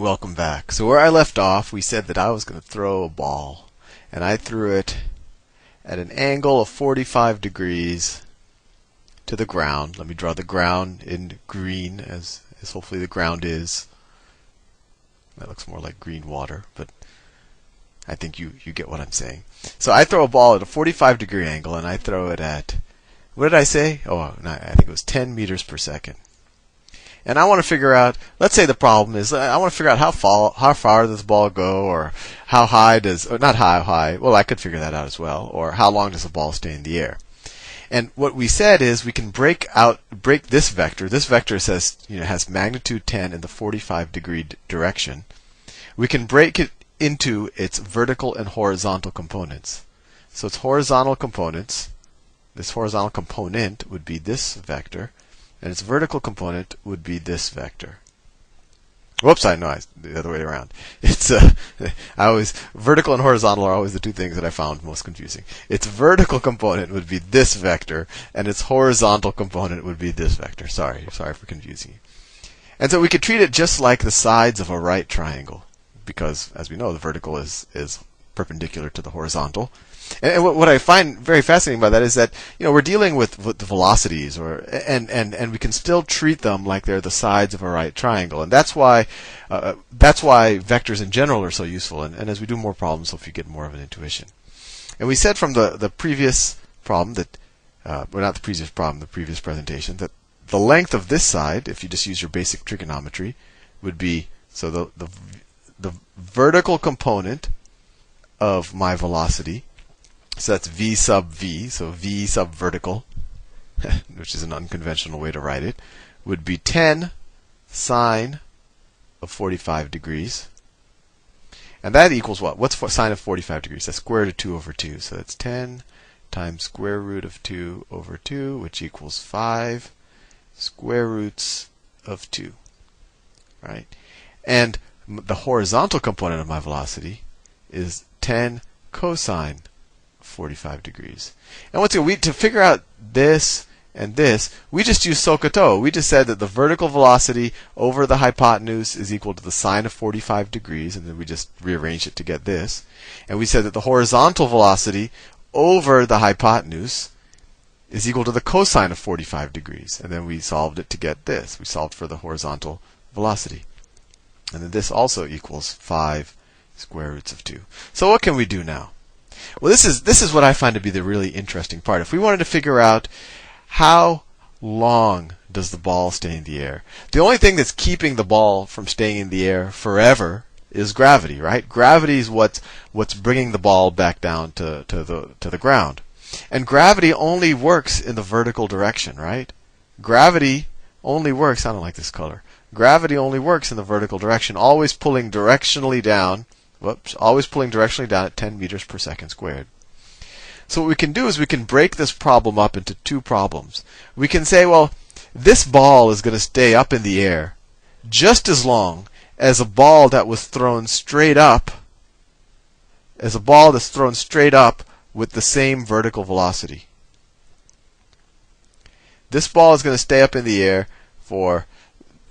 Welcome back. So where I left off, we said that I was going to throw a ball, and I threw it at an angle of 45 degrees to the ground. Let me draw the ground in green, as hopefully the ground is. That looks more like green water, but I think you get what I'm saying. So I throw a ball at a 45-degree angle, and I throw it at, what did I say? Oh, no, I think it was 10 meters per second. And I want to figure out, let's say the problem is, I want to figure out how far does the ball go, or how high does, or not how high, well, I could figure that out as well, or how long does the ball stay in the air. And what we said is we can break this vector. This vector says, has magnitude 10 in the 45-degree direction. We can break it into its vertical and horizontal components. So its horizontal components, this horizontal component would be this vector, and its vertical component would be this vector. Whoops, I know, the other way around. It's vertical and horizontal are always the two things that I found most confusing. Its vertical component would be this vector, and its horizontal component would be this vector. Sorry for confusing you. And so we could treat it just like the sides of a right triangle, because as we know, the vertical is perpendicular to the horizontal. And what I find very fascinating about that is that we're dealing with the velocities, and we can still treat them like they're the sides of a right triangle, and that's why vectors in general are so useful. And as we do more problems, hopefully you get more of an intuition. And we said from the previous problem that, not the previous problem, the previous presentation, that the length of this side, if you just use your basic trigonometry, would be the vertical component of my velocity. So that's v sub v, so v sub vertical, which is an unconventional way to write it, would be 10 sine of 45 degrees. And that equals what? What's sine of 45 degrees? That's square root of 2 over 2. So that's 10 times square root of 2 over 2, which equals 5 square roots of 2. Right? And the horizontal component of my velocity is 10 cosine 45 degrees. And once again, to figure out this and this, we just use SOHCAHTOA. We just said that the vertical velocity over the hypotenuse is equal to the sine of 45 degrees, and then we just rearranged it to get this. And we said that the horizontal velocity over the hypotenuse is equal to the cosine of 45 degrees. And then we solved it to get this. We solved for the horizontal velocity. And then this also equals 5 square roots of 2. So what can we do now? Well, this is what I find to be the really interesting part. If we wanted to figure out how long does the ball stay in the air, the only thing that's keeping the ball from staying in the air forever is gravity, right? Gravity is what's bringing the ball back down to the ground, and gravity only works in the vertical direction, right? Gravity only works. I don't like this color. Gravity only works in the vertical direction, always pulling directionally down. Always pulling directionally down at 10 meters per second squared. So what we can do is we can break this problem up into two problems. We can say, well, this ball is going to stay up in the air just as long as a ball that was thrown straight up, with the same vertical velocity. This ball is going to stay up in the air for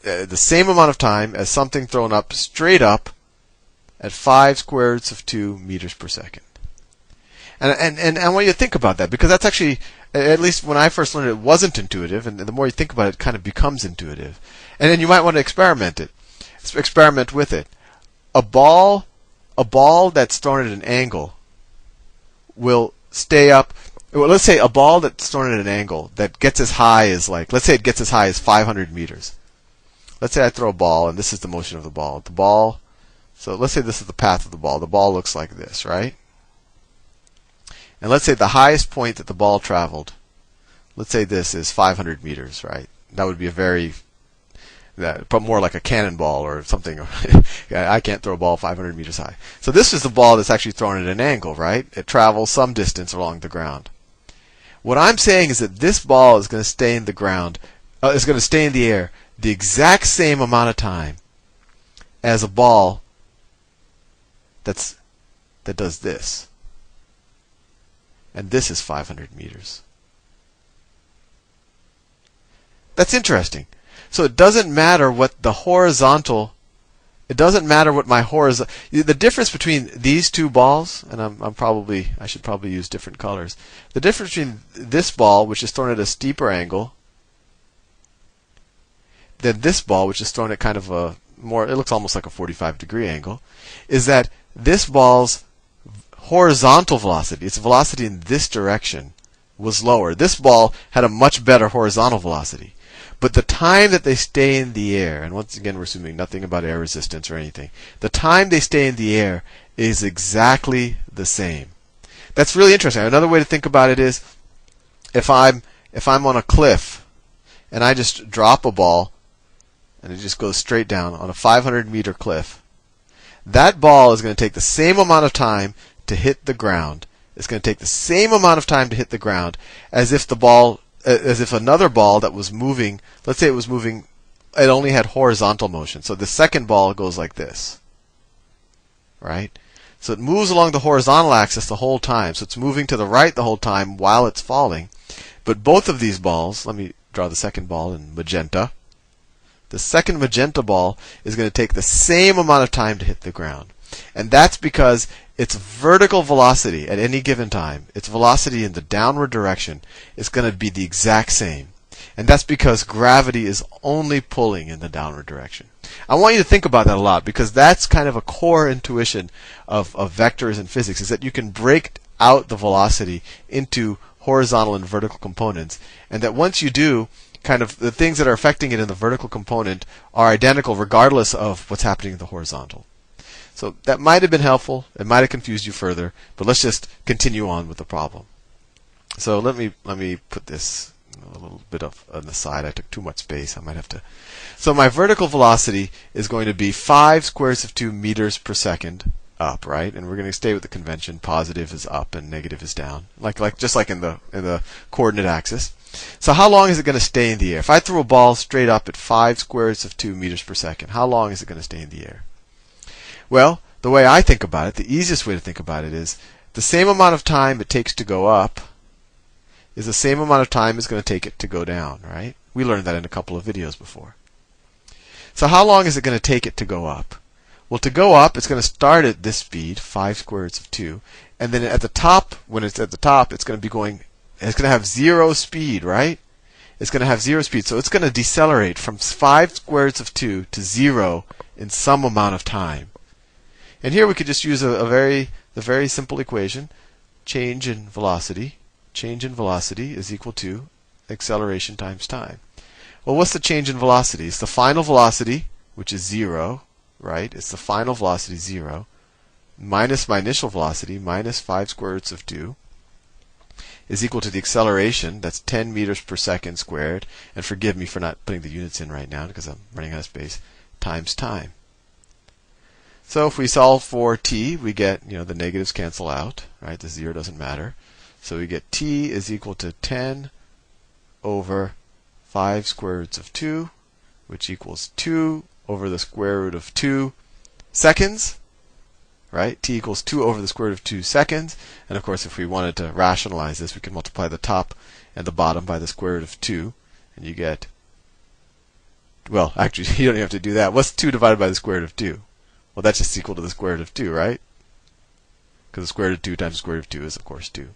the same amount of time as something thrown up straight up at 5 square roots of 2 meters per second. And I want you to think about that, because that's actually, at least when I first learned it, wasn't intuitive, and the more you think about it, it kind of becomes intuitive. And then you might want to experiment with it. A ball that's thrown at an angle will stay up. Well, let's say a ball that's thrown at an angle that gets as high as, let's say it gets as high as 500 meters. Let's say I throw a ball, and this is the motion of the ball. So let's say this is the path of the ball. The ball looks like this, right? And let's say the highest point that the ball traveled, let's say this is 500 meters, right? That would be more like a cannonball or something. I can't throw a ball 500 meters high. So this is the ball that's actually thrown at an angle, right? It travels some distance along the ground. What I'm saying is that this ball is going to stay in the air the exact same amount of time as a ball that does this. And this is 500 meters. That's interesting. So it doesn't matter what the horizontal It doesn't matter what my horizontal. The difference between these two balls, and I should probably use different colors. The difference between this ball, which is thrown at a steeper angle, than this ball, which is thrown at kind of a more, it looks almost like a 45-degree angle, is that this ball's horizontal velocity, its velocity in this direction, was lower. This ball had a much better horizontal velocity. But the time that they stay in the air, and once again we're assuming nothing about air resistance or anything, the time they stay in the air is exactly the same. That's really interesting. Another way to think about it is if I'm on a cliff and I just drop a ball and it just goes straight down on a 500-meter cliff, that ball is going to take the same amount of time to hit the ground. It's going to take the same amount of time to hit the ground as if another ball that was moving, let's say it was moving, it only had horizontal motion. So the second ball goes like this, right? So it moves along the horizontal axis the whole time. So it's moving to the right the whole time while it's falling. But both of these balls, let me draw the second ball in magenta. The second magenta ball is going to take the same amount of time to hit the ground. And that's because its vertical velocity at any given time, its velocity in the downward direction, is going to be the exact same. And that's because gravity is only pulling in the downward direction. I want you to think about that a lot, because that's kind of a core intuition of vectors in physics, is that you can break out the velocity into horizontal and vertical components, and that once you do, kind of the things that are affecting it in the vertical component are identical regardless of what's happening in the horizontal. So that might have been helpful. It might have confused you further, but let's just continue on with the problem. So let me put this a little bit on the side. I took too much space. I might have to. So my vertical velocity is going to be 5 squares of 2 meters per second up, right? And we're going to stay with the convention. Positive is up and negative is down, just like in the coordinate axis. So how long is it going to stay in the air? If I throw a ball straight up at 5 squares of 2 meters per second, how long is it going to stay in the air? Well, the way I think about it, the easiest way to think about it is the same amount of time it takes to go up is the same amount of time it's going to take it to go down, right? We learned that in a couple of videos before. So how long is it going to take it to go up? Well, to go up, it's going to start at this speed, 5 squares of 2, and then at the top, when it's at the top, it's going to have 0 speed, right? It's going to have 0 speed, so it's going to decelerate from 5 squares of 2 to 0 in some amount of time. And here we could just use the very simple equation. Change in velocity is equal to acceleration times time. Well, what's the change in velocity? It's the final velocity, which is 0, right? It's the final velocity, 0, minus my initial velocity, minus 5 square roots of 2, is equal to the acceleration, that's 10 meters per second squared, and forgive me for not putting the units in right now because I'm running out of space, times time. So if we solve for t, we get, the negatives cancel out, right? The 0 doesn't matter. So we get t is equal to 10 over 5 square roots of 2, which equals 2 over the square root of 2 seconds, right? T equals 2 over the square root of 2 seconds. And of course, if we wanted to rationalize this, we could multiply the top and the bottom by the square root of 2, and you get, well, actually, you don't even have to do that. What's 2 divided by the square root of 2? Well, that's just equal to the square root of 2, right? Because the square root of 2 times the square root of 2 is, of course, 2.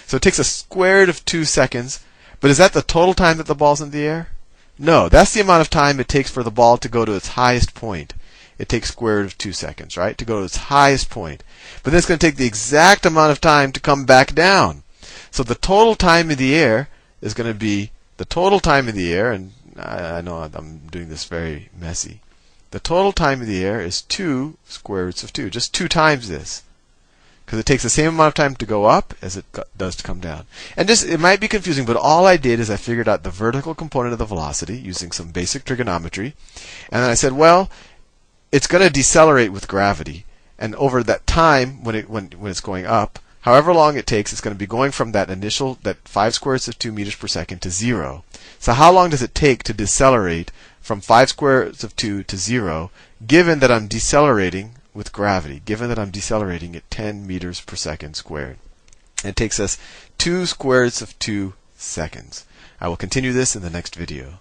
So it takes a square root of 2 seconds. But is that the total time that the ball's in the air? No, that's the amount of time it takes for the ball to go to its highest point. It takes square root of 2 seconds, right? To go to its highest point. But then it's going to take the exact amount of time to come back down. So the total time in the air is going to be the total time in the air, and I know I'm doing this very messy. The total time in the air is 2 square roots of 2, just 2 times this. Because it takes the same amount of time to go up as it does to come down. And it might be confusing, but all I did is I figured out the vertical component of the velocity using some basic trigonometry. And then I said, well, it's going to decelerate with gravity. And over that time, when it's going up, however long it takes, it's going to be going from that 5 square roots of 2 meters per second to 0. So how long does it take to decelerate from 5 square roots of 2 to 0, given that I'm decelerating with gravity, given that I'm decelerating at 10 meters per second squared? And it takes us 2 square roots of 2 seconds. I will continue this in the next video.